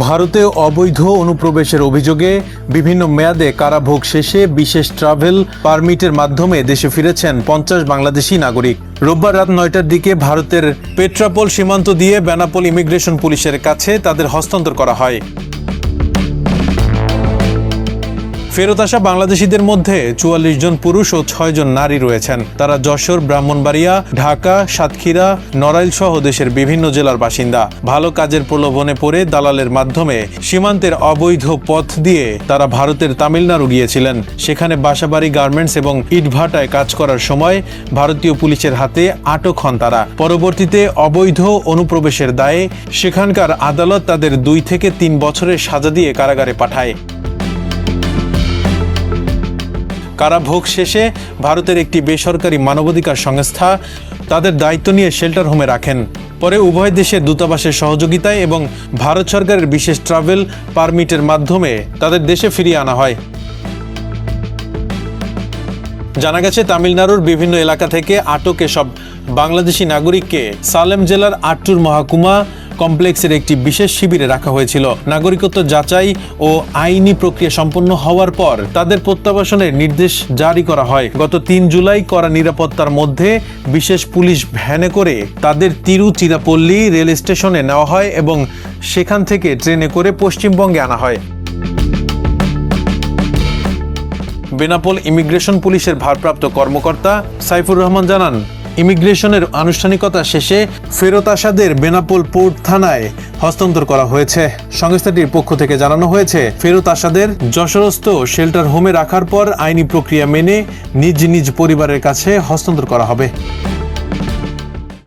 ভারতে অবৈধ অনুপ্রবেশের অভিযোগে বিভিন্ন মেয়াদে কারাভোগ শেষে বিশেষ ট্রাভেল পারমিটের মাধ্যমে দেশে ফিরেছেন ৫০ বাংলাদেশি নাগরিক। রোববার রাত ৯টার দিকে ভারতের পেট্রাপোল সীমান্ত দিয়ে বেনাপোল ইমিগ্রেশন পুলিশের কাছে তাদের হস্তান্তর করা হয়। ফেরত আসা বাংলাদেশিদের মধ্যে ৪৪ জন পুরুষ ও ৬ জন নারী রয়েছেন। তারা যশোর, ব্রাহ্মণবাড়িয়া, ঢাকা, সাতক্ষীরা, নড়াইল সহ দেশের বিভিন্ন জেলার বাসিন্দা। ভালো কাজের প্রলোভনে পড়ে দালালের মাধ্যমে সীমান্তের অবৈধ পথ দিয়ে তারা ভারতের তামিলনাড়ু গিয়েছিলেন। সেখানে বাসাবাড়ি, গার্মেন্টস এবং ইটভাটায় কাজ করার সময় ভারতীয় পুলিশের হাতে আটক হন তারা। পরবর্তীতে অবৈধ অনুপ্রবেশের দায়ে সেখানকার আদালত তাদের ২ থেকে ৩ বছরের সাজা দিয়ে কারাগারে পাঠায়। কারাভোগ শেষে ভারতের একটি বেসরকারি মানবাধিকার সংস্থা তাদের দায়িত্ব নিয়ে শেল্টার হোমে রাখেন। পরে উভয় দেশের দূতাবাসের সহযোগিতায় এবং ভারত সরকারের বিশেষ ট্রাভেল পারমিটের মাধ্যমে তাদের দেশে ফিরিয়ে আনা হয়। জানা গেছে, তামিলনাড়ুর বিভিন্ন এলাকা থেকে আটক এসব বাংলাদেশি নাগরিককে সালেম জেলার আট্টুর মহকুমা কমপ্লেক্সের একটি বিশেষ শিবিরে রাখা হয়েছিল। নাগরিকত্ব যাচাই ও আইনি প্রক্রিয়া সম্পন্ন হওয়ার পর তাদের প্রত্যাবাসনের নির্দেশ জারি করা হয়। গত ৩ জুলাই কড়া নিরাপত্তার মধ্যে বিশেষ পুলিশ ভ্যানে করে তাদের তিরুচিরাপল্লী রেল স্টেশনে নেওয়া হয় এবং সেখান থেকে ট্রেনে করে পশ্চিমবঙ্গে আনা হয়। বেনাপোল ইমিগ্রেশন পুলিশের ভারপ্রাপ্ত কর্মকর্তা সাইফুর রহমান জানান, ইমিগ্রেশনের আনুষ্ঠানিকতা শেষে ফেরত আসাদের বেনাপোল পোর্ট থানায় হস্তান্তর করা হয়েছে। সংস্থাটির পক্ষ থেকে জানানো হয়েছে, ফেরত আসাদের যশোরস্থ শেল্টার হোমে রাখার পর আইনি প্রক্রিয়া মেনে নিজ নিজ পরিবারের কাছে হস্তান্তর করা হবে।